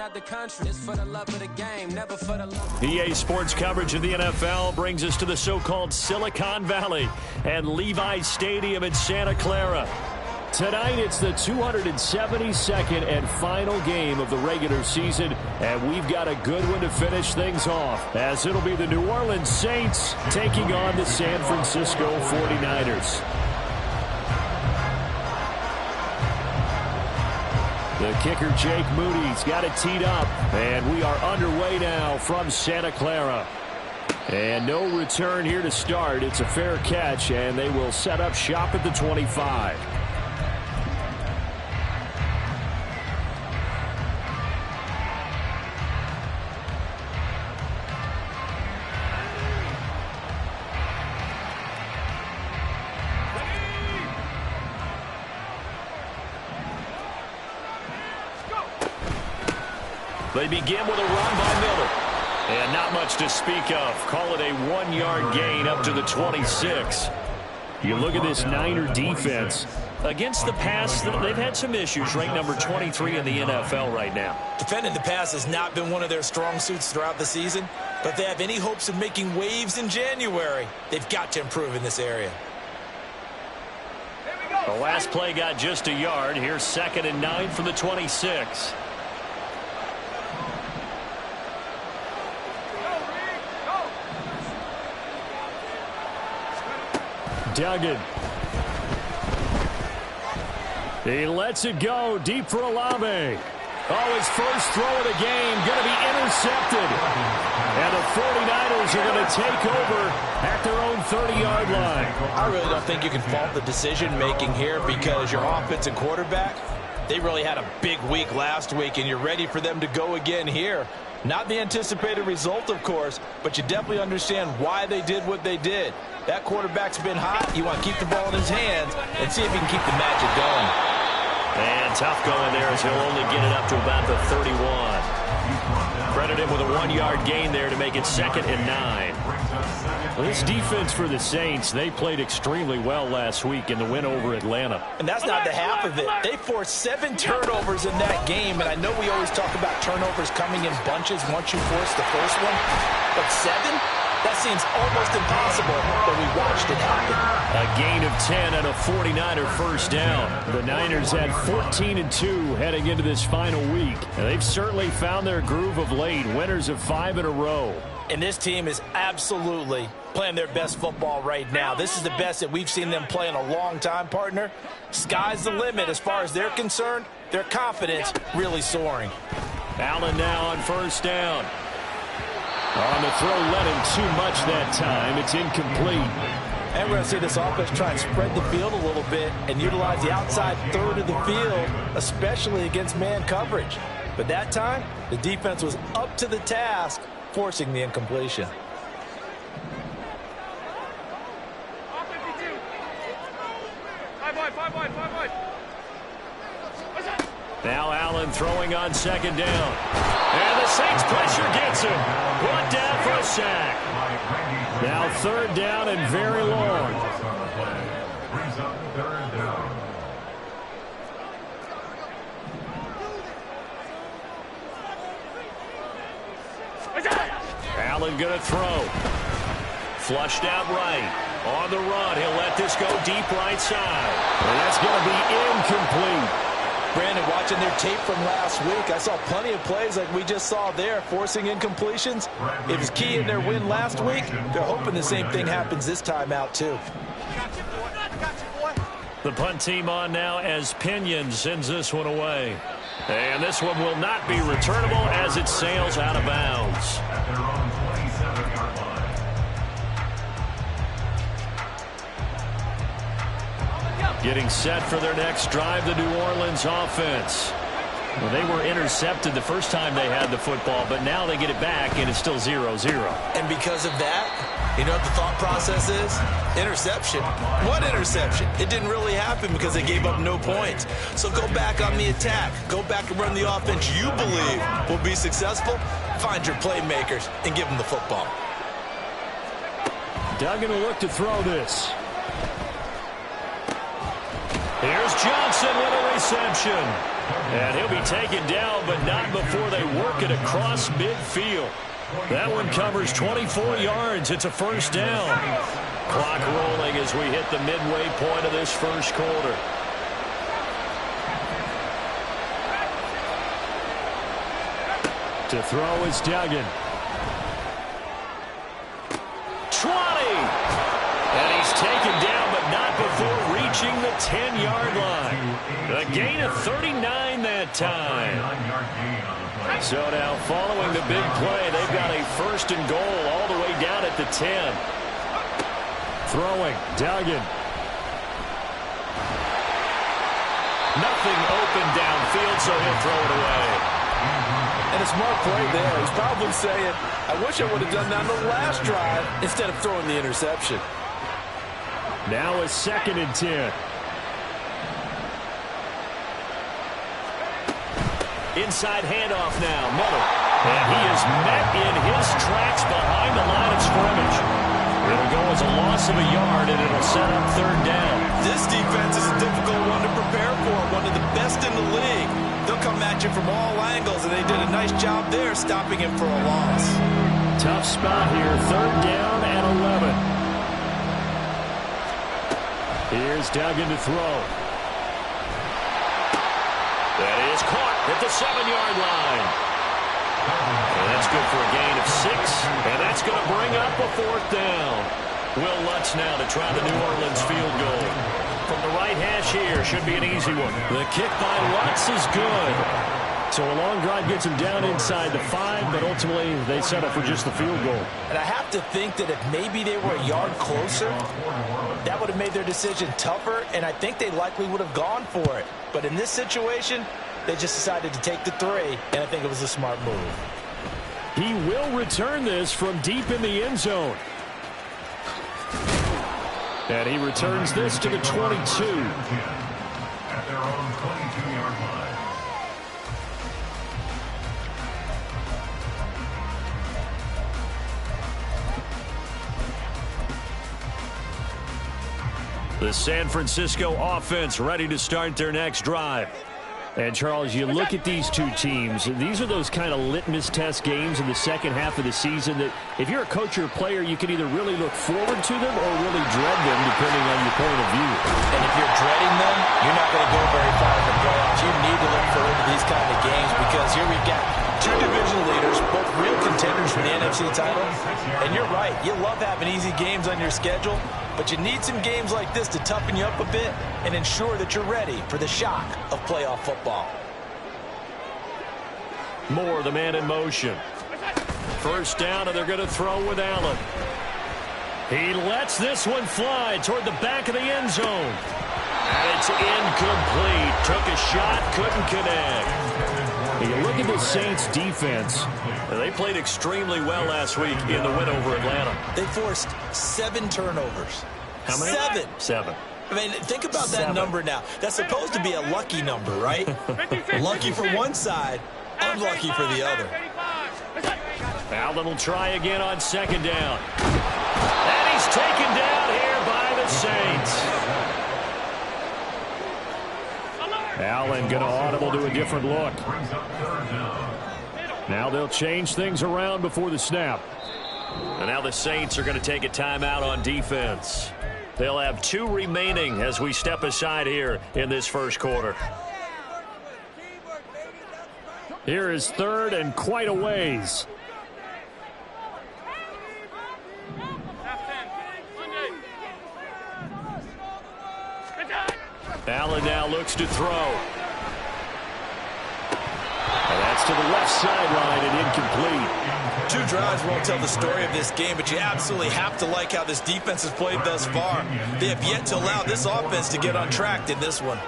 out the country. It's for the love of the game, never for the love of EA Sports coverage of the NFL brings us to the so-called Silicon Valley and Levi's Stadium in Santa Clara. Tonight, it's the 272nd and final game of the regular season, and we've got a good one to finish things off, as it'll be the New Orleans Saints taking on the San Francisco 49ers. The kicker, Jake Moody's got it teed up, and we are underway now from Santa Clara. And no return here to start. It's a fair catch, and they will set up shop at the 25. They begin with a run by Miller. And not much to speak of. Call it a 1-yard gain up to the 26. You look at this Niner defense. Against the pass, they've had some issues. Ranked number 23 in the NFL right now. Defending the pass has not been one of their strong suits throughout the season. But if they have any hopes of making waves in January, they've got to improve in this area. The last play got just a yard. Here's 2nd and 9 from the 26. Duggan. He lets it go deep for Olave. Oh, his first throw of the game going to be intercepted. And the 49ers are going to take over at their own 30-yard line. I really don't think you can fault the decision-making here because your offensive quarterback, they really had a big week last week, and you're ready for them to go again here. Not the anticipated result, of course, but you definitely understand why they did what they did. That quarterback's been hot. You want to keep the ball in his hands and see if he can keep the magic going. And tough going there as he'll only get it up to about the 31. Credit him with a 1-yard gain there to make it 2nd and 9. Well, this defense for the Saints, they played extremely well last week in the win over Atlanta. And that's not the half of it. They forced 7 turnovers in that game, and I know we always talk about turnovers coming in bunches once you force the first one, but 7? That seems almost impossible, but we watched it happen. A gain of 10 and a 49er first down. The Niners had 14-2 heading into this final week. And they've certainly found their groove of late, winners of 5 in a row. And this team is absolutely playing their best football right now. This is the best that we've seen them play in a long time, partner. Sky's the limit as far as they're concerned. Their confidence really soaring. Allen now on first down. On the throw, led him too much that time. It's incomplete. And we're going to see this offense try and spread the field a little bit and utilize the outside third of the field, especially against man coverage. But that time, the defense was up to the task, forcing the incompletion. Now Allen throwing on 2nd down. And the Saints pressure gets him. Brought down for a sack. Now 3rd down and very long. Allen going to throw. Flushed out right. On the run, he'll let this go deep right side. And that's going to be incomplete. Brandon, watching their tape from last week, I saw plenty of plays like we just saw there, forcing incompletions. It was key in their win last week. They're hoping the same thing happens this time out, too. The punt team on now as Pinion sends this one away. And this one will not be returnable as it sails out of bounds. Getting set for their next drive, the New Orleans offense. Well, they were intercepted the first time they had the football, but now they get it back, and it's still 0-0. And because of that, you know what the thought process is? Interception. What interception? It didn't really happen because they gave up no points. So go back on the attack. Go back and run the offense you believe will be successful. Find your playmakers and give them the football. Duggan will look to throw this. Here's Johnson with a reception. And he'll be taken down, but not before they work it across midfield. That one covers 24 yards. It's a first down. Clock rolling as we hit the midway point of this first quarter. To throw is Duggan. 20. And he's taken down, but not before reaching the 10-yard line. A gain of 39 that time. So now following the big play, they've got a first and goal all the way down at the 10. Throwing, Duggan. Nothing open downfield, so he'll throw it away. And a smart play there. He's probably saying, I wish I would have done that on the last drive instead of throwing the interception. Now a 2nd and 10. Inside handoff now, Miller. And he is met in his tracks behind the line of scrimmage. It'll go as a loss of a yard, and it'll set up 3rd down. This defense is a difficult one to prepare for, one of the best in the league. They'll come at you from all angles, and they did a nice job there stopping him for a loss. Tough spot here, 3rd down and 11. Here's Duggan to throw. That is caught at the 7-yard line. And that's good for a gain of 6, and that's going to bring up a 4th down. Will Lutz now to try the New Orleans field goal. From the right hash here, should be an easy one. The kick by Lutz is good. So a long drive gets him down inside the 5, but ultimately they settle for just the field goal. And I have to think that if maybe they were a yard closer, that would have made their decision tougher, and I think they likely would have gone for it. But in this situation, they just decided to take the 3, and I think it was a smart move. He will return this from deep in the end zone. And he returns this to the 22. At their own 22-yard line. The San Francisco offense ready to start their next drive. And, Charles, you look at these two teams, these are those kind of litmus test games in the second half of the season that if you're a coach or a player, you can either really look forward to them or really dread them, depending on your point of view. And if you're dreading them, you're not going to go very far in the playoffs. You need to look forward to these kind of games because here we've got 2 division leaders, both real contenders for the NFC title. And you're right, you love having easy games on your schedule, but you need some games like this to toughen you up a bit and ensure that you're ready for the shock of playoff football. Moore, the man in motion. First down, and they're going to throw with Allen. He lets this one fly toward the back of the end zone. And it's incomplete. Took a shot, couldn't connect. You look at the Saints defense. They played extremely well last week in the win over Atlanta. They forced 7 turnovers. How many? 7. I mean, think about that number now. That's supposed to be a lucky number, right? Lucky for one side, unlucky for the other. Allen will try again on 2nd down. And he's taken down here by the Saints. Allen going to audible to a different look. Now they'll change things around before the snap. And now the Saints are going to take a timeout on defense. They'll have 2 remaining as we step aside here in this first quarter. Here is 3rd and quite a ways. Allen now looks to throw. And that's to the left sideline and incomplete. 2 drives won't tell the story of this game, but you absolutely have to like how this defense has played thus far. They have yet to allow this offense to get untracked in this one.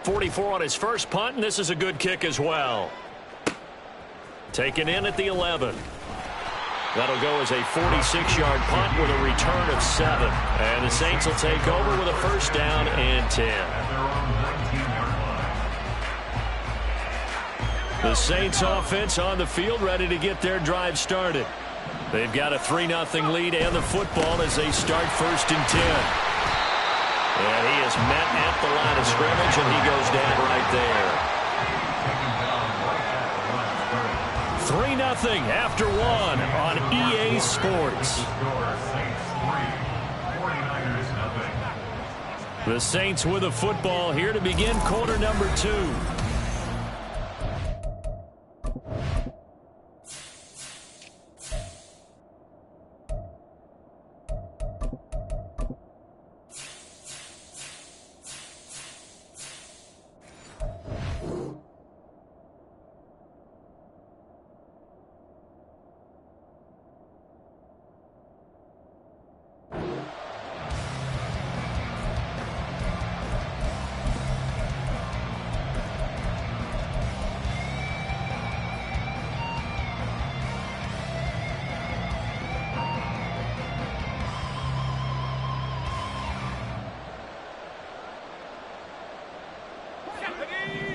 44 on his first punt, and this is a good kick as well. Taken in at the 11. That'll go as a 46-yard punt with a return of 7. And the Saints will take over with a first down and 10. The Saints offense on the field ready to get their drive started. They've got a 3-0 lead and the football as they start 1st and 10. And he is met at the line of scrimmage, and he goes down right there. 3-0 after one on EA Sports. The Saints with a football here to begin quarter number 2.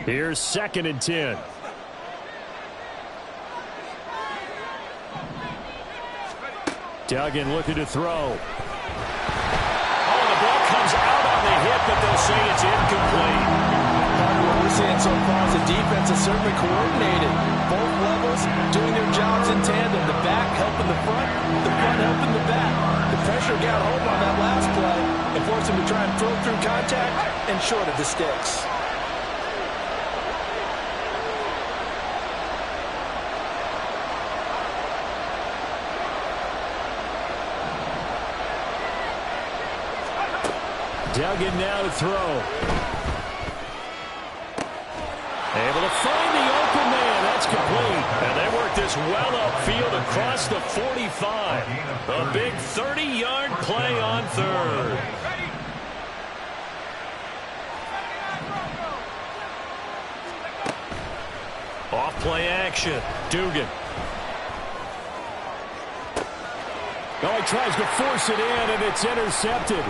Here's 2nd and 10. Duggan looking to throw. Oh, the ball comes out on the hit, but they'll say it's incomplete. Part of what we're seeing so far is the defense is certainly coordinated. Both levels doing their jobs in tandem. The back helping the front helping the back. The pressure got home on that last play and forced him to try and throw through contact and short of the sticks. Duggan now to throw. Able to find the open man. That's complete. And they work this well upfield across the 45. A big 30-yard play on third. Off play action. Dugan. Oh, he tries to force it in, and it's intercepted.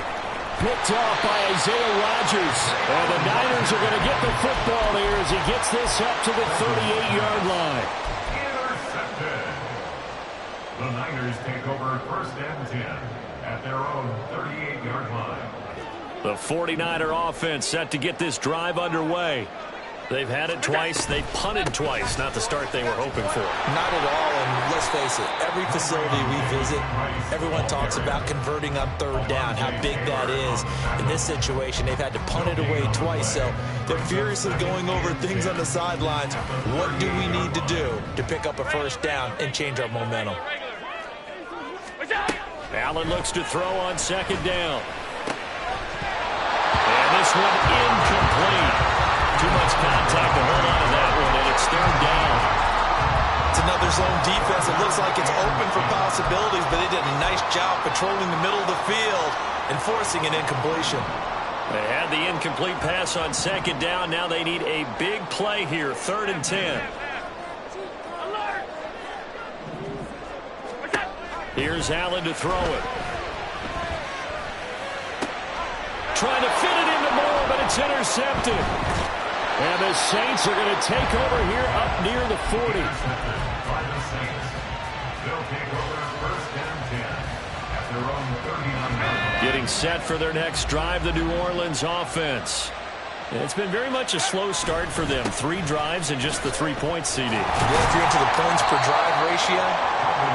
Picked off by Isaiah Rodgers. And the Niners are going to get the football here as he gets this up to the 38-yard line. Intercepted. The Niners take over 1st and 10 at their own 38-yard line. The 49er offense set to get this drive underway. They've had it twice. They've punted twice. Not the start they were hoping for. Not at all, and let's face it, every facility we visit, everyone talks about converting on 3rd down, how big that is. In this situation, they've had to punt it away twice, so they're furiously going over things on the sidelines. What do we need to do to pick up a 1st down and change our momentum? Allen looks to throw on 2nd down. And this one incomplete. Too much contact to hold on to that one, and it's 3rd down. It's another zone defense. It looks like it's open for possibilities, but they did a nice job patrolling the middle of the field and forcing an incompletion. They had the incomplete pass on 2nd down. Now they need a big play here, 3rd and 10. Here's Allen to throw it. Trying to fit it into Moore, but it's intercepted. And the Saints are going to take over here up near the 40. By the Saints. They'll take over 1st and 10 at their own 39-yard line. Getting set for their next drive, the New Orleans offense. It's been very much a slow start for them. 3 drives and just the 3-point CD. Well, if you're into the points per drive ratio,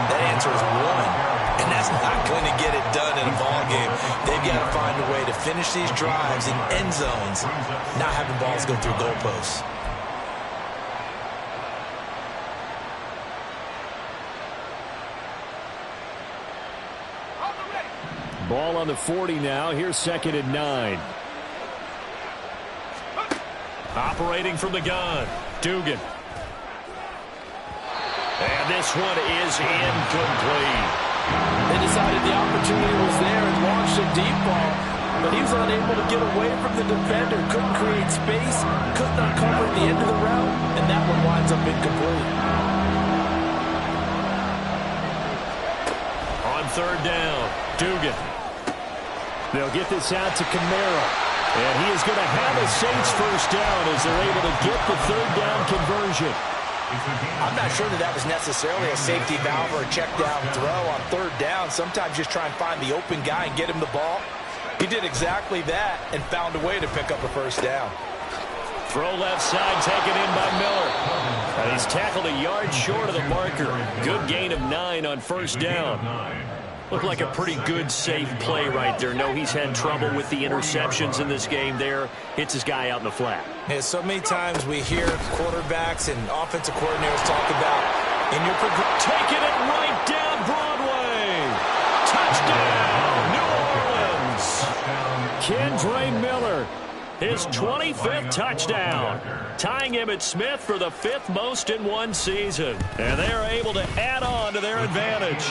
that answer is 1. And that's not going to get it done in a ball game. They've got to find a way to finish these drives in end zones, not having balls go through goalposts. Ball on the 40 now. Here's 2nd and 9. Operating from the gun, Dugan. And this one is incomplete. They decided the opportunity was there and launched a deep ball, but he was unable to get away from the defender, couldn't create space, couldn't uncover at the end of the route, and that one winds up incomplete. On 3rd down, Dugan. They'll get this out to Kamara, and he is going to have a Saints 1st down as they're able to get the 3rd down conversion. I'm not sure that was necessarily a safety valve or a check down throw on 3rd down. Sometimes just try and find the open guy and get him the ball. He did exactly that and found a way to pick up a first down. Throw left side, taken in by Miller. And he's tackled a yard short of the marker. Good gain of 9 on first down. Looked like a pretty good, safe play right there. No, he's had trouble with the interceptions in this game there. Hits his guy out in the flat. Yeah, so many times we hear quarterbacks and offensive coordinators talk about in your taking it right down Broadway. Touchdown, New Orleans. Kendre Miller, his 25th touchdown, tying Emmitt Smith for the 5th most in one season. And they are able to add on to their advantage.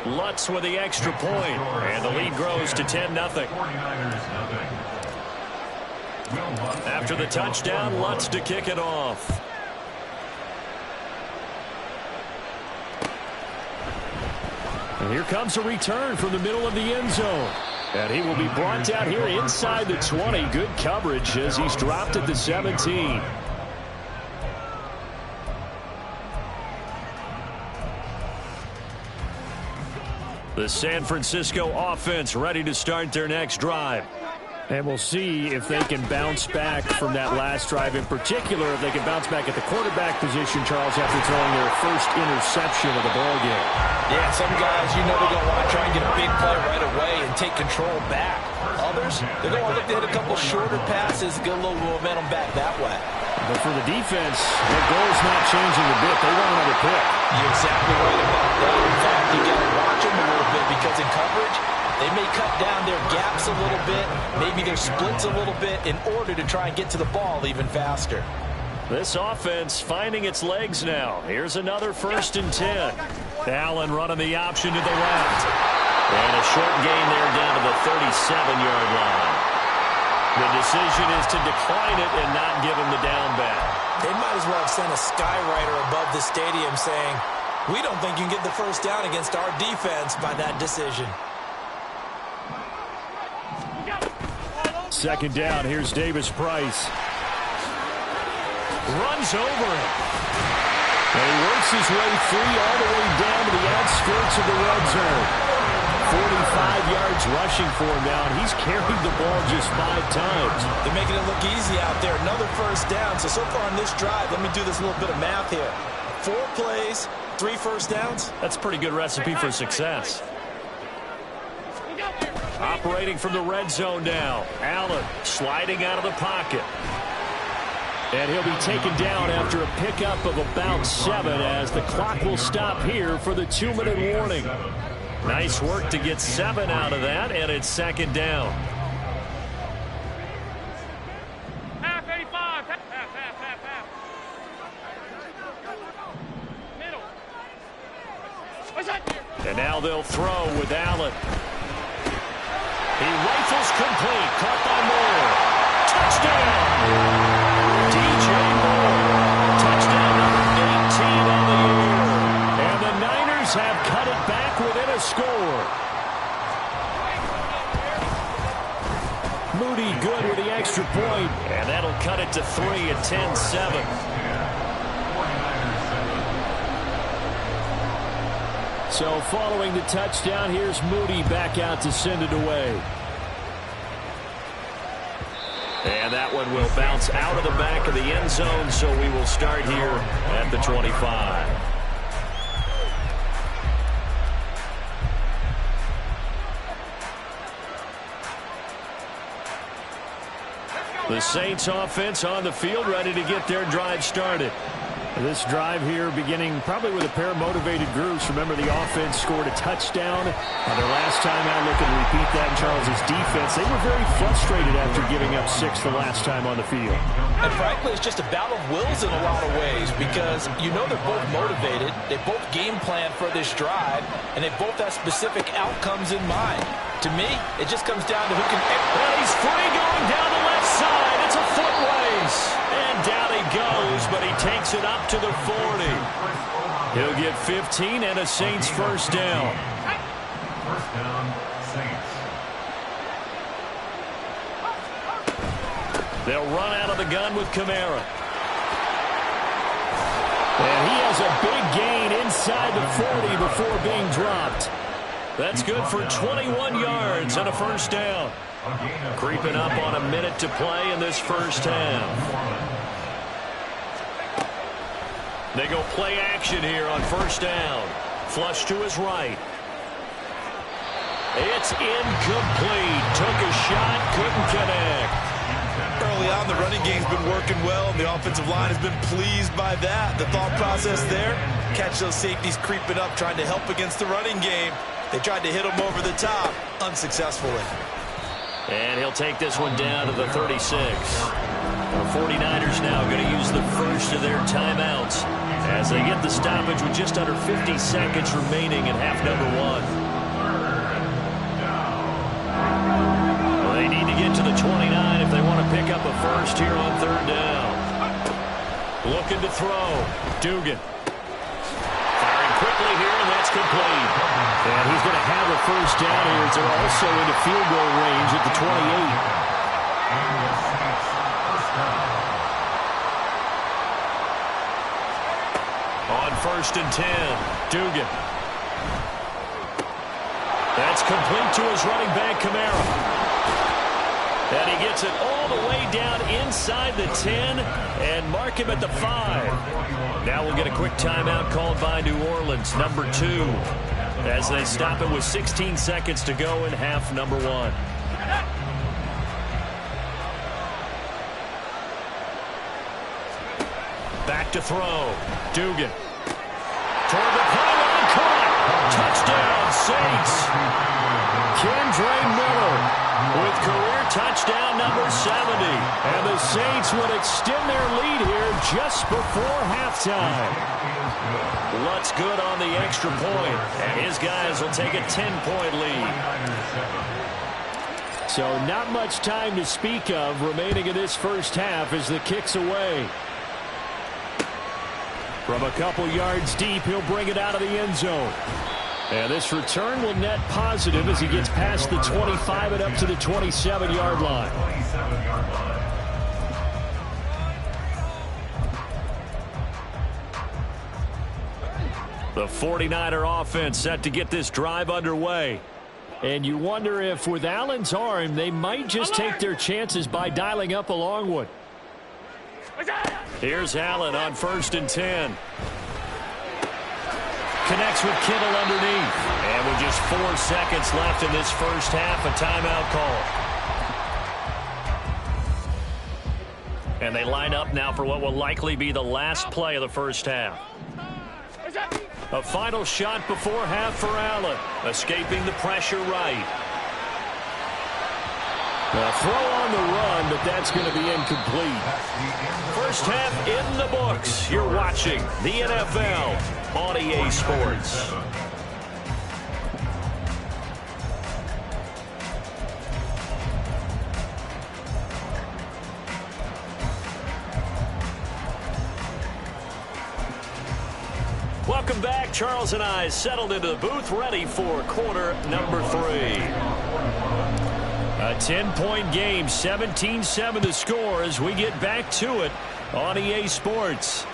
Lutz with the extra point, and the lead grows to 10-0. After the touchdown, Lutz to kick it off. And here comes a return from the middle of the end zone. And he will be brought down here inside the 20. Good coverage as he's dropped at the 17. The San Francisco offense ready to start their next drive. And we'll see if they can bounce back from that last drive, in particular if they can bounce back at the quarterback position, Charles, after throwing their first interception of the ballgame. Yeah, some guys, you know, they're going to want to try and get a big play right away and take control back. Others, they're going to look to hit a couple shorter passes, get a little momentum back that way. But for the defense, their goal is not changing a bit. They want another pick. You're exactly right about that. In fact, you got to watch them a little bit because in coverage, they may cut down their gaps a little bit, maybe their splits a little bit in order to try and get to the ball even faster. This offense finding its legs now. Here's another 1st and 10. Allen running the option to the left. And a short gain there down to the 37-yard line. The decision is to decline it and not give him the down back. They might as well have sent a skywriter above the stadium saying, we don't think you can get the first down against our defense by that decision. 2nd down, here's Davis Price. Runs over it. And he works his way free all the way down to the outskirts of the red zone. 45 yards rushing for him now, and he's carried the ball just 5 times. They're making it look easy out there. Another first down. So far on this drive, let me do this little bit of math here. 4 plays, 3 first downs. That's a pretty good recipe for success. Operating from the red zone now. Allen sliding out of the pocket. And he'll be taken down after a pickup of about 7 as the clock will stop here for the 2-minute warning. Nice work to get 7 out of that, and it's 2nd down. Half 85. Half. Middle. What's that? And now they'll throw with Allen. He rifles complete. Caught by Moore. Touchdown! DJ Moore. Touchdown number 18 on the year. And the Niners have cut it back within a score. Moody good with the extra point. And that'll cut it to 3 at 10-7. So following the touchdown, here's Moody back out to send it away. And that one will bounce out of the back of the end zone, so we will start here at the 25. The Saints offense on the field, ready to get their drive started. This drive here beginning probably with a pair of motivated groups. Remember, the offense scored a touchdown on their last time out. Looking to repeat that in Charles's defense. They were very frustrated after giving up 6 the last time on the field. And frankly, it's just a battle of wills in a lot of ways because you know they're both motivated. They both game plan for this drive, and they both have specific outcomes in mind. To me, it just comes down to who can... Well, he's free going down the left side. It's a foot race. And down he goes, but he takes it up to the 40. He'll get 15 and a Saints first down. First down, Saints. They'll run out of the gun with Kamara. And he has a big gain inside the 40 before being dropped. That's good for 21 yards and a first down. Creeping up on a minute to play in this first half. They go play action here on first down. Flush to his right. It's incomplete. Took a shot, couldn't connect. Early on, the running game's been working well, and the offensive line has been pleased by that. The thought process there, catch those safeties creeping up, trying to help against the running game. They tried to hit them over the top, unsuccessfully. And he'll take this one down to the 36. The 49ers now going to use the first of their timeouts as they get the stoppage with just under 50 seconds remaining in half number 1. Well, they need to get to the 29 if they want to pick up a first here on third down. Looking to throw. Dugan. Firing quickly here, and that's complete. And he's going to have a first down here as they're also into field goal range at the 28. On first and 10, Dugan. That's complete to his running back, Kamara. And he gets it all the way down inside the 10 and mark him at the 5. Now we'll get a quick timeout called by New Orleans, number 2, as they stop it with 16 seconds to go in half number 1. Back to throw. Dugan. Toward the pylon, caught. Touchdown, Saints. Kendre Miller with career touchdown number 70. And the Saints would extend their lead here just before halftime. Lutz good on the extra point, and his guys will take a 10-point lead. So not much time to speak of remaining in this first half as the kick's away. From a couple yards deep, he'll bring it out of the end zone. And this return will net positive as he gets past the 25 and up to the 27-yard line. The 49er offense set to get this drive underway. And you wonder if with Allen's arm, they might just take their chances by dialing up a long one. Here's Allen on first and 10. Connects with Kittle underneath. And with just 4 seconds left in this first half, a timeout call. And they line up now for what will likely be the last play of the first half. A final shot before half for Allen. Escaping the pressure right. A throw on the run, but that's going to be incomplete. First half in the books. You're watching the NFL on EA Sports. Welcome back. Charles and I settled into the booth, ready for quarter number 3. A 10-point game, 17-7 the score as we get back to it on EA Sports.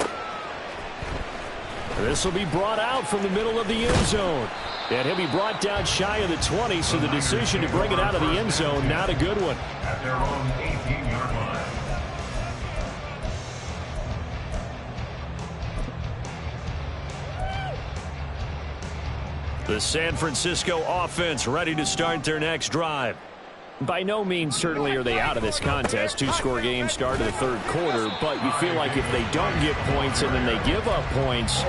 This will be brought out from the middle of the end zone. And he'll be brought down shy of the 20, so the decision to bring it out of the end zone, not a good one. At their own 18-yard line. The San Francisco offense ready to start their next drive. By no means certainly are they out of this contest. 2-score game start of the third quarter, but you feel like if they don't get points and then they give up points,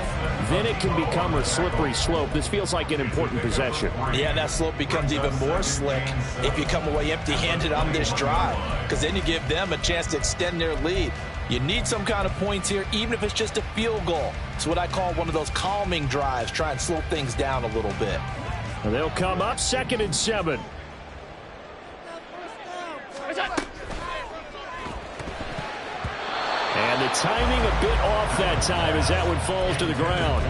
then it can become a slippery slope. This feels like an important possession. Yeah, that slope becomes even more slick if you come away empty-handed on this drive, because then you give them a chance to extend their lead. You need some kind of points here, even if it's just a field goal. It's what I call one of those calming drives. Try and slow things down a little bit. And they'll come up 2nd and 7. And the timing a bit off that time as that one falls to the ground.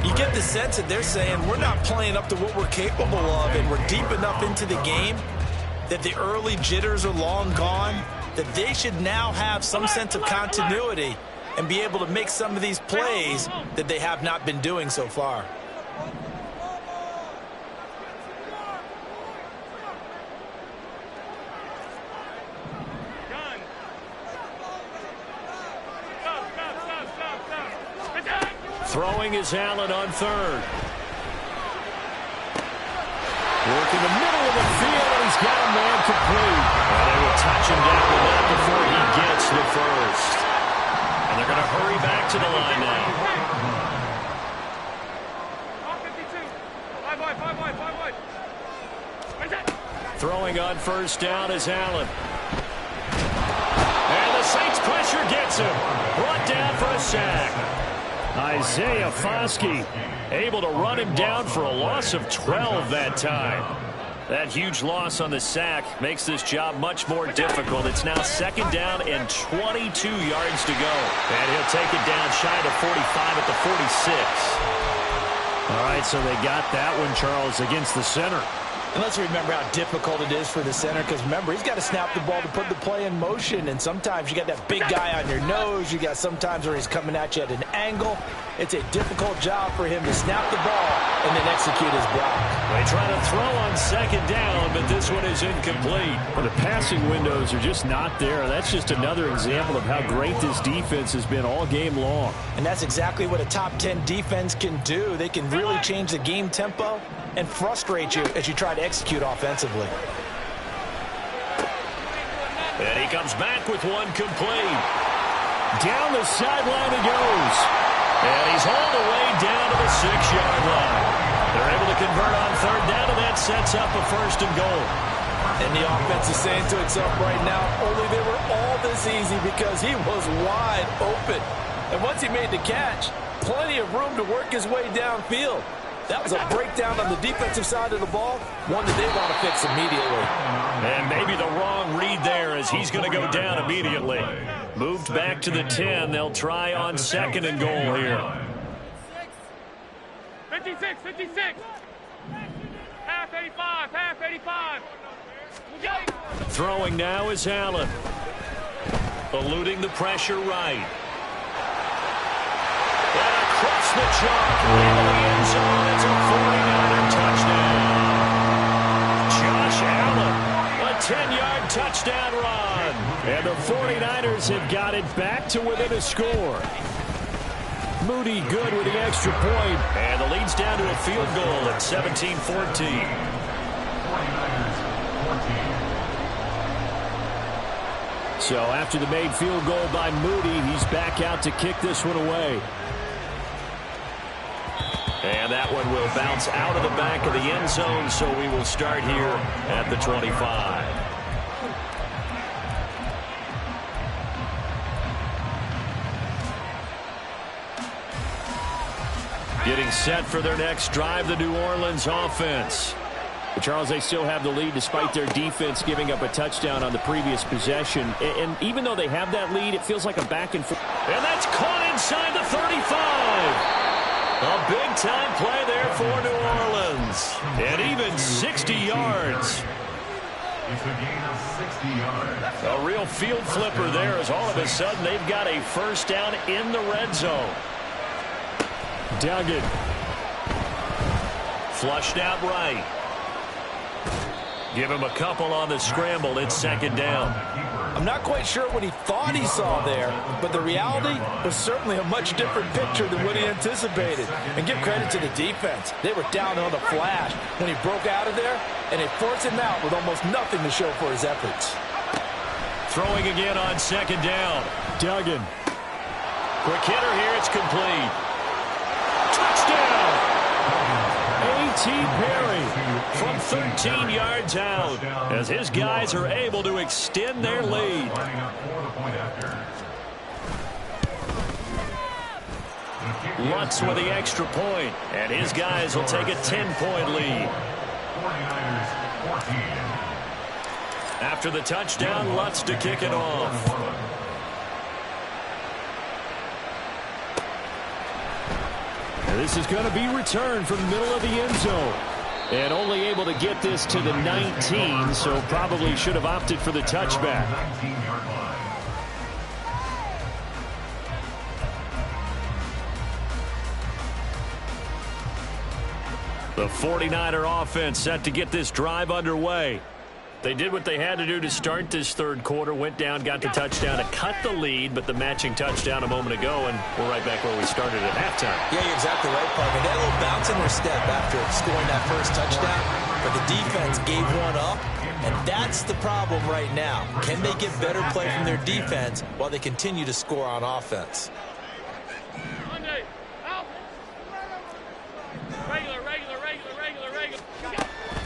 You get the sense that they're saying we're not playing up to what we're capable of, and we're deep enough into the game that the early jitters are long gone, that they should now have some sense of continuity and be able to make some of these plays that they have not been doing so far. Throwing is Allen on third. Work in the middle of the field, and he's got a man complete. And they will touch him down with that before he gets the first. And they're going to hurry back to the line now. 52. 5 wide, 5 wide, 5 wide. Where's that? Throwing on first down is Allen. And the Saints pressure gets him. Brought down for a sack. Isaiah Foskey able to run him down for a loss of 12 that time. That huge loss on the sack makes this job much more difficult. It's now second down and 22 yards to go. And he'll take it down shy of 45 at the 46. All right, so they got that one, Charles, against the center. And let's remember how difficult it is for the center, because remember, he's got to snap the ball to put the play in motion, and sometimes you got that big guy on your nose. You got sometimes where he's coming at you at an angle. It's a difficult job for him to snap the ball and then execute his block. They try to throw on second down, but this one is incomplete. Well, the passing windows are just not there. That's just another example of how great this defense has been all game long. And that's exactly what a top 10 defense can do. They can really change the game tempo and frustrate you as you try to execute offensively. And he comes back with one complete. Down the sideline he goes. And he's all the way down to the 6-yard line. They're able to convert on third down, and that sets up a first and goal. And the offense is saying to itself right now, only they were all this easy because he was wide open. And once he made the catch, plenty of room to work his way downfield. That was a breakdown on the defensive side of the ball, one that they want to fix immediately. And maybe the wrong read there as he's going to go down immediately. Moved back to the 10. They'll try on second and goal here. 56, 56. Half 85, half 85. Throwing now is Allen. Eluding the pressure right. And across the chalk into the end zone. It's a 49er touchdown. Josh Allen, a 10-yard touchdown run. And the 49ers have got it back to within a score. Moody good with the extra point. And the lead's down to a field goal at 17-14. So after the made field goal by Moody, he's back out to kick this one away. And that one will bounce out of the back of the end zone, so we will start here at the 25. Getting set for their next drive, the New Orleans offense. Charles, they still have the lead despite their defense giving up a touchdown on the previous possession. And even though they have that lead, it feels like a back and forth. And that's caught inside the 35. A big-time play there for New Orleans. And even 60 yards. It's a gain of 60 yards. A real field flipper there as all of a sudden they've got a first down in the red zone. Duggan. Flushed out right. Give him a couple on the scramble. It's second down. I'm not quite sure what he thought he saw there, but the reality was certainly a much different picture than what he anticipated. And give credit to the defense. They were down on the flash when he broke out of there, and they forced him out with almost nothing to show for his efforts. Throwing again on second down. Duggan. Quick hitter here. It's complete. Touchdown! A.T. Perry from 13 yards out as his guys are able to extend their lead. Lutz with the extra point, and his guys will take a 10-point lead. After the touchdown, Lutz to kick it off. This is going to be returned from the middle of the end zone. And only able to get this to the 19, so probably should have opted for the touchback. The 49er offense set to get this drive underway. They did what they had to do to start this third quarter, went down, got the touchdown to cut the lead, but the matching touchdown a moment ago, and we're right back where we started at halftime. Yeah, you're exactly right, Parker. They had a little bounce in their step after scoring that first touchdown, but the defense gave one up, and that's the problem right now. Can they get better play from their defense while they continue to score on offense?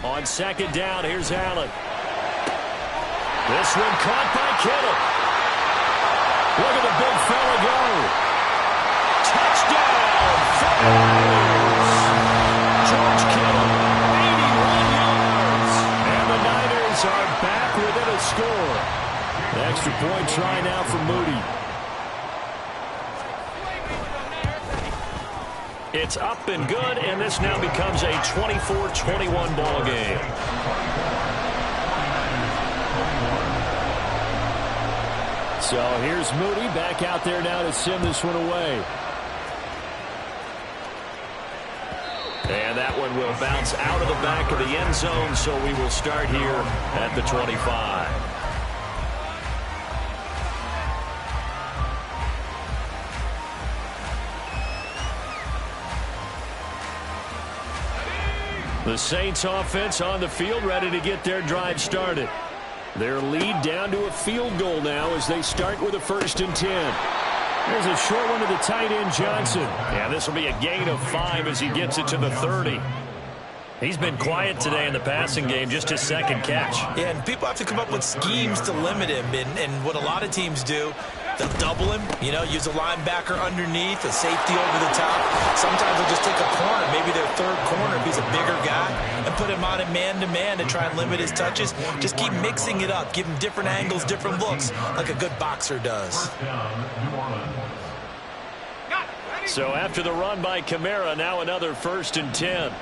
On second down, here's Allen. This one caught by Kittle. Look at the big fella go. Touchdown! George Kittle, 81 yards. And the Niners are back within a score. An extra point try now for Moody. It's up and good, and this now becomes a 24-21 ball game. So here's Moody back out there now to send this one away. And that one will bounce out of the back of the end zone, so we will start here at the 25. The Saints offense on the field, ready to get their drive started. Their lead down to a field goal now as they start with a 1st and 10. There's a short one to the tight end, Johnson. Yeah, this will be a gain of 5 as he gets it to the 30. He's been quiet today in the passing game, just his second catch. Yeah, and people have to come up with schemes to limit him, and what a lot of teams do, they'll double him, use a linebacker underneath, a safety over the top. Sometimes they'll just take a corner, maybe their third corner if he's a bigger guy, and put him on it man-to-man to try and limit his touches. Just keep mixing it up, give him different angles, different looks, like a good boxer does. So after the run by Kamara, now another 1st and 10.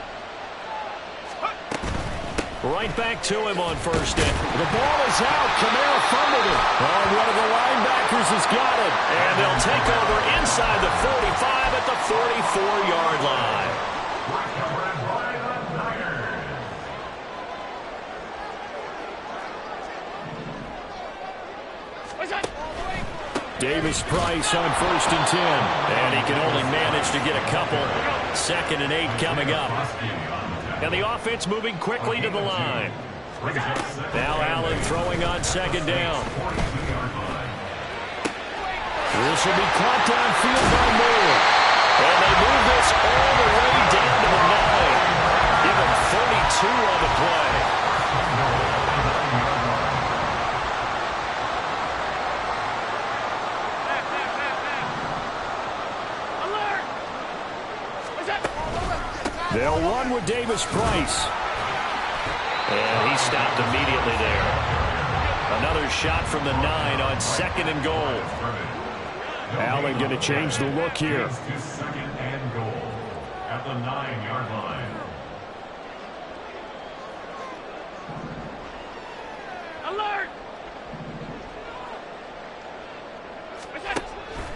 Right back to him on 1st down. The ball is out. Kamara fumbled it. Oh, one of the linebackers has got it. And they'll take over inside the 45 at the 44-yard line. Davis Price on 1st and 10. And he can only manage to get a couple. 2nd and 8 coming up. And the offense moving quickly to the line. Now Allen throwing on 2nd down. This will be caught downfield by Moore. And they move this all the way down to the 9. Give him 32 on the play. They'll run with Davis Price. And he stopped immediately there. Another shot from the 9 on 2nd and goal. Allen going to change the look here. 2nd and goal at the 9-yard line. Alert!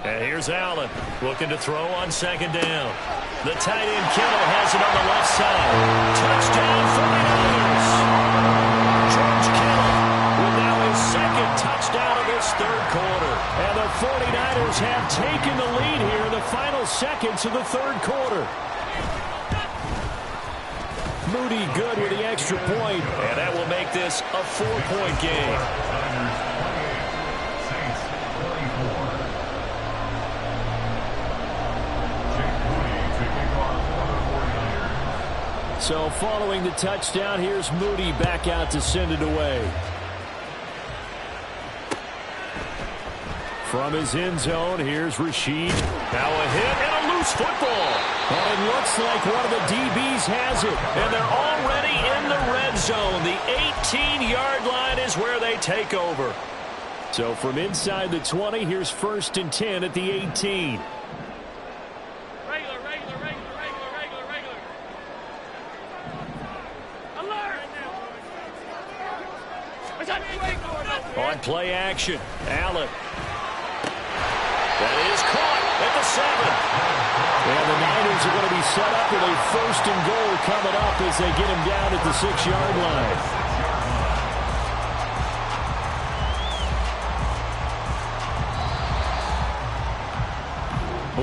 And here's Allen looking to throw on 2nd down. The tight end Kittle has it on the left side. Touchdown 49ers. George Kittle with now his 2nd touchdown of this 3rd quarter. And the 49ers have taken the lead here in the final seconds of the 3rd quarter. Moody good with the extra point. And that will make this a 4-point game. So following the touchdown, here's Moody back out to send it away. From his end zone, here's Rashid. Now a hit and a loose football. And it looks like one of the DBs has it. And they're already in the red zone. The 18-yard line is where they take over. So from inside the 20, here's 1st and 10 at the 18. On play action, Allen. That is caught at the 7. And the Niners are going to be set up with a 1st and goal coming up as they get him down at the 6-yard line.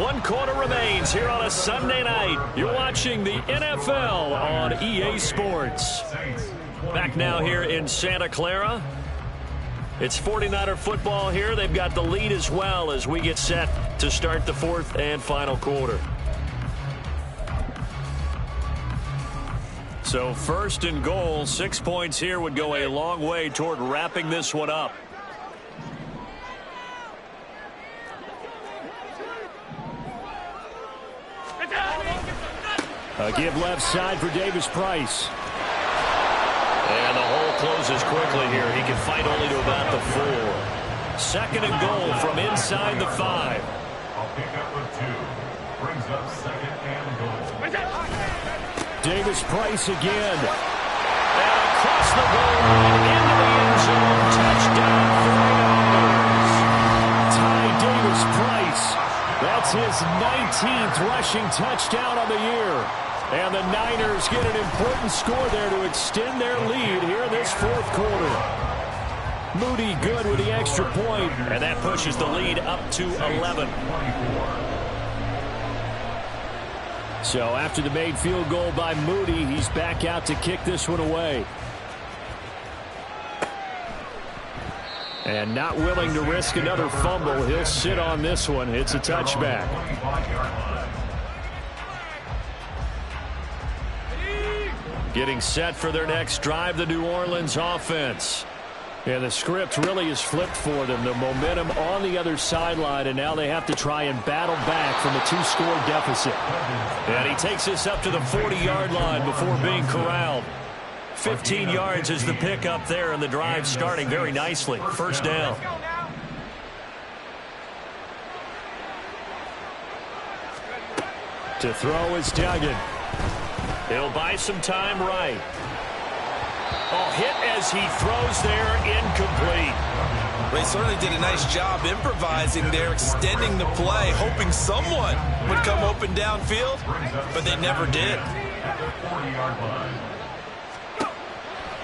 1 quarter remains here on a Sunday night. You're watching the NFL on EA Sports. Back now here in Santa Clara. It's 49er football here. They've got the lead as well as we get set to start the 4th and final quarter. So 1st and goal, 6 points here would go a long way toward wrapping this one up. A give left side for Davis Price. And the hole closes quickly here. He can fight only to about the 4. 2nd and goal from inside the 5. I'll pick up with 2. Brings up 2nd and goal. Davis Price again. And across the goal line into the end zone. Touchdown 49ers. Ty Davis Price. That's his 19th rushing touchdown on the year. And the Niners get an important score there to extend their lead here in this 4th quarter. Moody good with the extra point. And that pushes the lead up to 11. So after the made field goal by Moody, he's back out to kick this one away. And not willing to risk another fumble. He'll sit on this one. It's a touchback. Getting set for their next drive, the New Orleans offense. And the script really is flipped for them. The momentum on the other sideline, and now they have to try and battle back from a 2-score deficit. And he takes this up to the 40-yard line before being corralled. 15 yards is the pickup there, and the drive starting very nicely. 1st down. To throw is Duggan. He'll buy some time right. Oh, hit as he throws there, incomplete. They certainly did a nice job improvising there, extending the play, hoping someone would come open downfield, but they never did.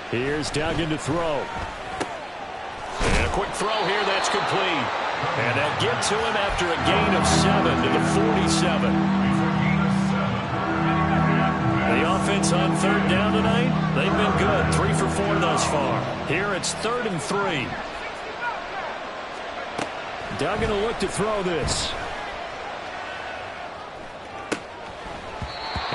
Here's Duggan to throw. And a quick throw here, that's complete. And they'll get to him after a gain of 7 to the 47. The offense on 3rd down tonight, they've been good. 3 for 4 thus far. Here it's 3rd and 3. Duggan will look to throw this.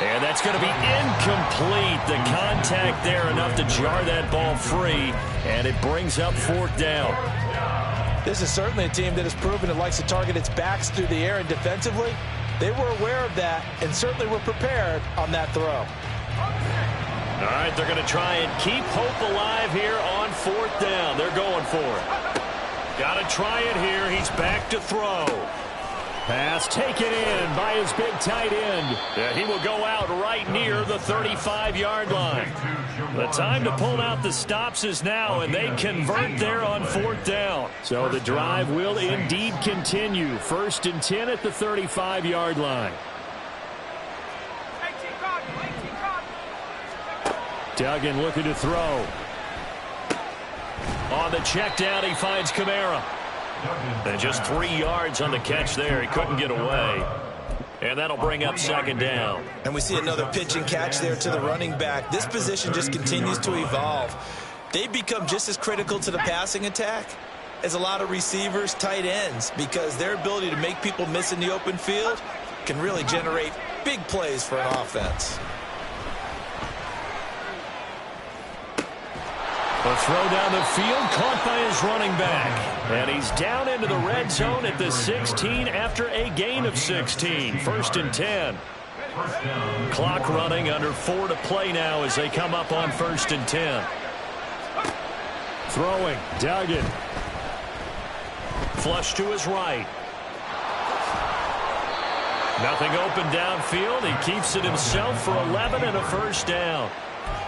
And that's going to be incomplete. The contact there enough to jar that ball free, and it brings up 4th down. This is certainly a team that has proven it likes to target its backs through the air, and defensively, they were aware of that and certainly were prepared on that throw. All right, they're going to try and keep hope alive here on 4th down. They're going for it. Got to try it here. He's back to throw. Pass taken in by his big tight end. And he will go out right near the 35-yard line. The time to pull out the stops is now, and they convert there on 4th down. So the drive will indeed continue. 1st and 10 at the 35-yard line. Duggan looking to throw. On the check down, he finds Kamara. And just 3 yards on the catch there. He couldn't get away. And that'll bring up 2nd down. And we see another pitch and catch there to the running back. This position just continues to evolve. They've become just as critical to the passing attack as a lot of receivers, tight ends, because their ability to make people miss in the open field can really generate big plays for an offense. A throw down the field, caught by his running back. And he's down into the red zone at the 16 after a gain of 16. 1st and 10. Clock running, under 4 to play now as they come up on 1st and 10. Throwing, Duggan. Flush to his right. Nothing open downfield. He keeps it himself for 11 and a 1st down.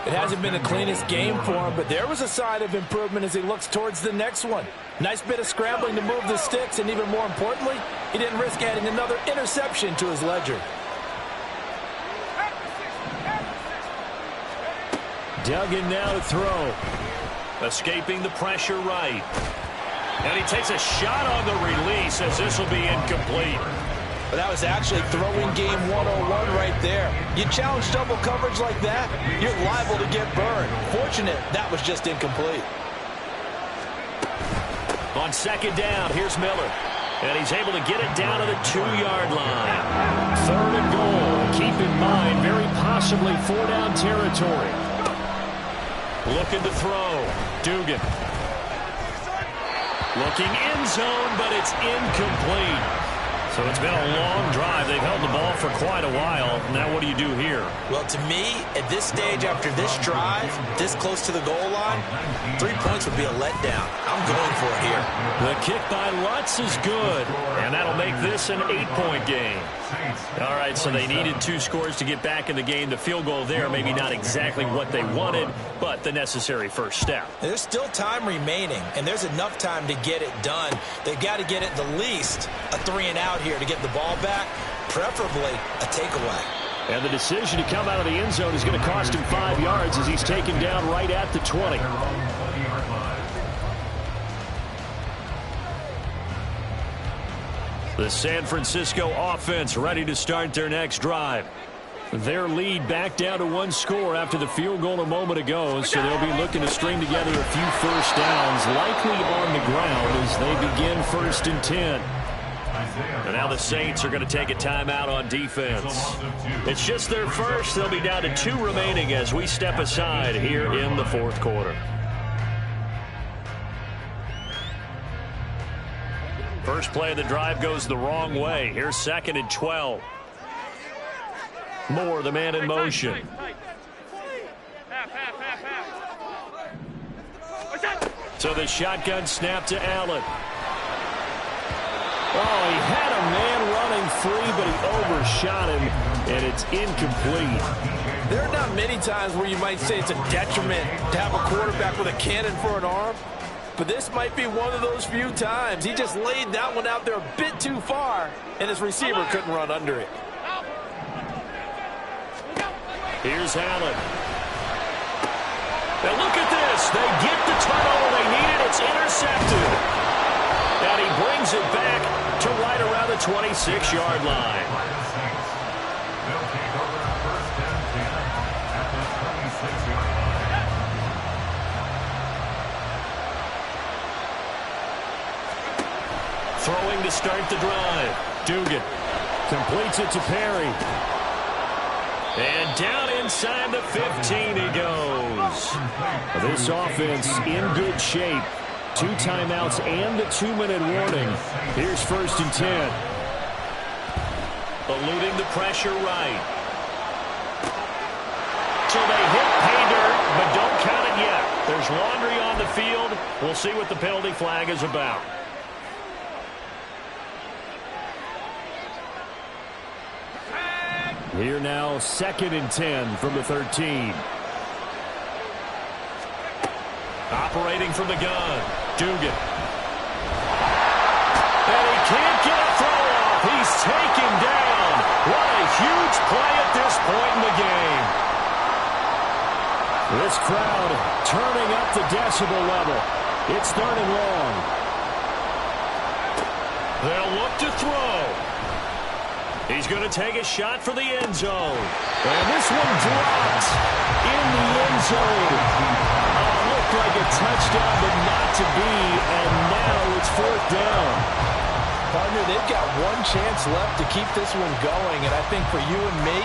It hasn't been the cleanest game for him, but there was a sign of improvement as he looks towards the next one. Nice bit of scrambling to move the sticks, and even more importantly, he didn't risk adding another interception to his ledger. Duggan now to throw. Escaping the pressure right. And he takes a shot on the release as this will be incomplete. But that was actually throwing game 101 right there. You challenge double coverage like that, you're liable to get burned. Fortunate that was just incomplete. On second down, here's Miller. And he's able to get it down to the 2-yard line. 3rd and goal. Keep in mind, very possibly 4-down territory. Looking to throw. Dugan. Looking end zone, but it's incomplete. So it's been a long drive. They've held the ball for quite a while. Now what do you do here? Well, to me, at this stage after this drive, this close to the goal line, 3 points would be a letdown. I'm going for it here. The kick by Lutz is good, and that'll make this an 8-point game. All right, so they needed 2 scores to get back in the game. The field goal there, maybe not exactly what they wanted, but the necessary first step. There's still time remaining, and there's enough time to get it done. They've got to get at the least a 3-and-out here to get the ball back, preferably a takeaway. And the decision to come out of the end zone is going to cost him 5 yards as he's taken down right at the 20. The San Francisco offense ready to start their next drive. Their lead back down to 1 score after the field goal a moment ago, so they'll be looking to string together a few first downs, likely on the ground as they begin 1st and 10. And now the Saints are going to take a timeout on defense. It's just their first. They'll be down to 2 remaining as we step aside here in the 4th quarter. First play of the drive goes the wrong way. Here's 2nd and 12. Moore, the man in motion. So the shotgun snap to Allen. Oh, he had a man running free, but he overshot him, and it's incomplete. There are not many times where you might say it's a detriment to have a quarterback with a cannon for an arm, but this might be one of those few times. He just laid that one out there a bit too far, and his receiver couldn't run under it. Here's Allen. Now look at this. They get the turnover they needed. It's intercepted. And he brings it back to right around the 26-yard line. They'll take over 1st and 10 at the 26-yard line. Throwing to start the drive. Dugan completes it to Perry. And down inside the 15 he goes. This offense in good shape. 2 timeouts and the 2-minute warning. Here's 1st and 10. Eluding the pressure right. So they hit pay dirt, but don't count it yet. There's laundry on the field. We'll see what the penalty flag is about. Here now, 2nd and 10 from the 13. Operating from the gun, Dugan. And he can't get a throw off. He's taken down. What a huge play at this point in the game. This crowd turning up the decibel level. It's 3rd and long. They'll look to throw. He's going to take a shot for the end zone. And this one dropped in the end zone. Looked like a touchdown, but not to be. And now it's 4th down. Partner, they've got 1 chance left to keep this one going. And I think for you and me,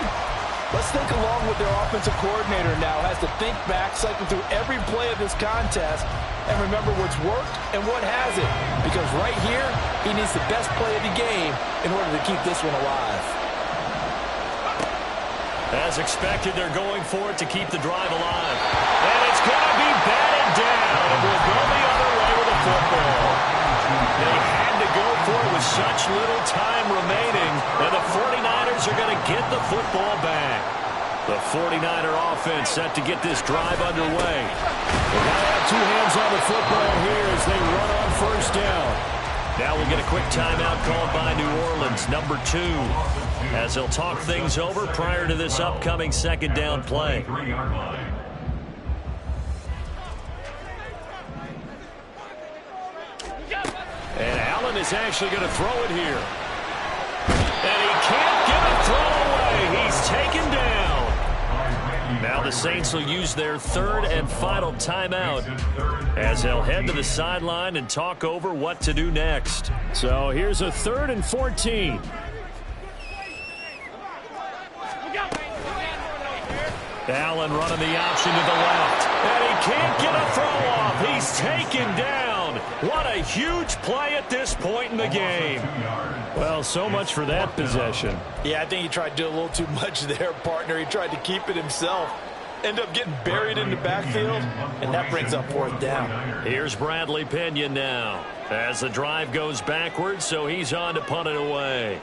let's think along with their offensive coordinator now. Has to think back, cycle through every play of this contest, and remember what's worked and what hasn't. Because right here, he needs the best play of the game in order to keep this one alive. As expected, they're going for it to keep the drive alive. And it's going to be batted down. It will go the other way with the football. They had to go for it with such little time remaining, and the 49ers are going to get the football back. The 49er offense set to get this drive underway. They got to have 2 hands on the football here as they run on 1st down. Now we'll get a quick timeout called by New Orleans, number 2, as they'll talk things over prior to this upcoming 2nd down play. And Allen is actually going to throw it here. And Saints will use their third and final timeout as they'll head to the sideline and talk over what to do next. So here's a 3rd and 14. Allen running the option to the left. And he can't get a throw off. He's taken down. What a huge play at this point in the game. Well, so much for that possession. Yeah, I think he tried to do a little too much there, partner. He tried to keep it himself. Ended up getting buried in the backfield, and that brings up 4th down. Here's Bradley Pinion now as the drive goes backwards, so he's on to punt it away.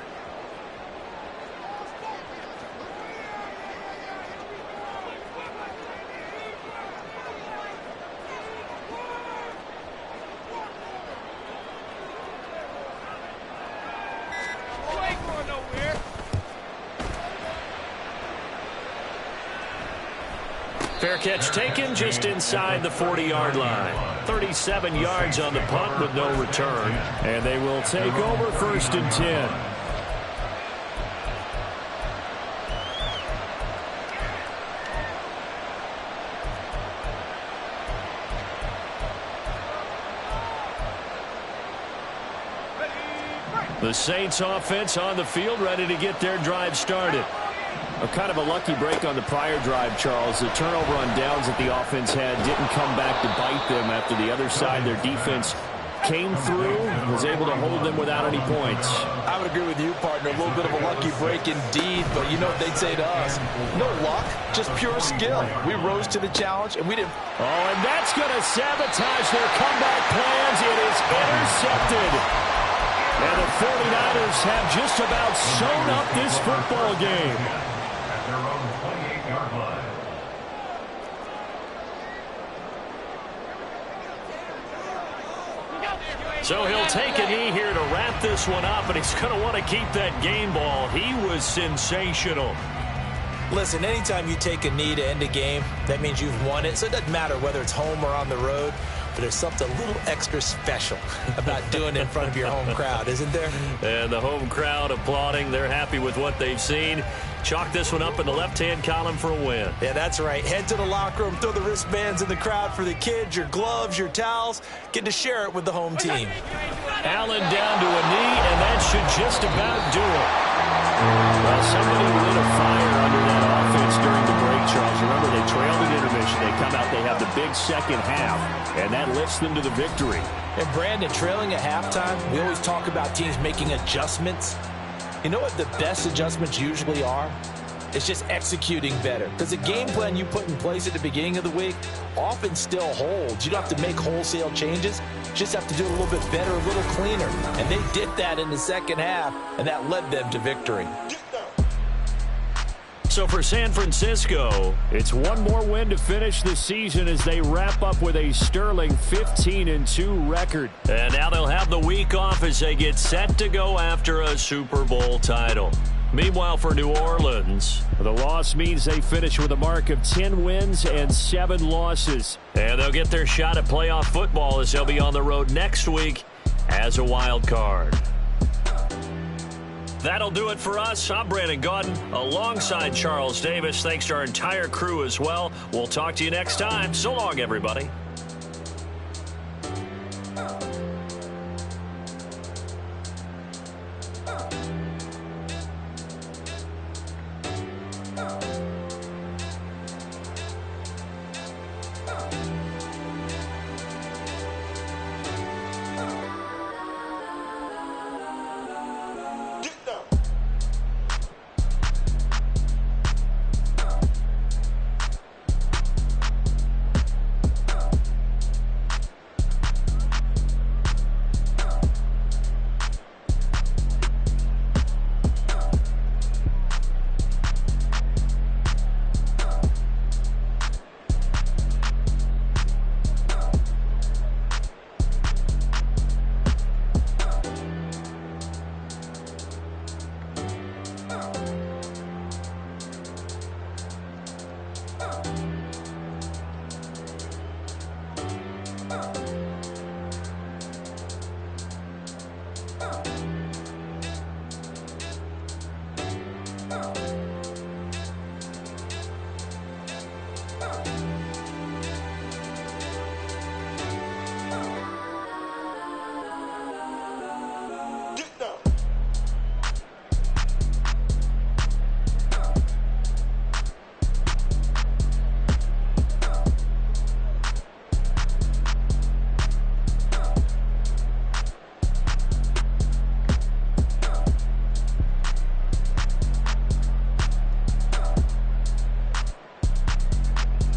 Fair catch taken just inside the 40-yard line. 37 yards on the punt with no return. And they will take over 1st and 10. The Saints offense on the field, ready to get their drive started. Kind of a lucky break on the prior drive, Charles. The turnover on downs that the offense had didn't come back to bite them after the other side. Their defense came through, was able to hold them without any points. I would agree with you, partner. A little bit of a lucky break indeed, but you know what they'd say to us? No luck, just pure skill. We rose to the challenge, and we didn't. Oh, and that's going to sabotage their comeback plans. It is intercepted. And the 49ers have just about sewn up this football game. Their own 28-yard line. So he'll take a knee here to wrap this one up, and he's going to want to keep that game ball. He was sensational. Listen, anytime you take a knee to end a game, that means you've won it. So it doesn't matter whether it's home or on the road, but there's something a little extra special about doing it in front of your home crowd, isn't there? And the home crowd applauding. They're happy with what they've seen. Chalk this one up in the left-hand column for a win. Yeah, that's right. Head to the locker room, throw the wristbands in the crowd for the kids, your gloves, your towels. Get to share it with the home team. Allen down to a knee, and that should just about do it. Well, somebody lit a fire under that offense during the break, Charles. Remember, they trailed at intermission. They come out, they have the big second half, and that lifts them to the victory. And Brandon, trailing at halftime, we always talk about teams making adjustments. You know what the best adjustments usually are? It's just executing better. Because the game plan you put in place at the beginning of the week often still holds. You don't have to make wholesale changes. You just have to do it a little bit better, a little cleaner. And they did that in the second half, and that led them to victory. So for San Francisco, it's one more win to finish the season as they wrap up with a sterling 15-2 record. And now they'll have the week off as they get set to go after a Super Bowl title. Meanwhile, for New Orleans, the loss means they finish with a mark of 10 wins and 7 losses. And they'll get their shot at playoff football as they'll be on the road next week as a wild card. That'll do it for us. I'm Brandon Gaudin alongside Charles Davis. Thanks to our entire crew as well. We'll talk to you next time. So long, everybody. Oh.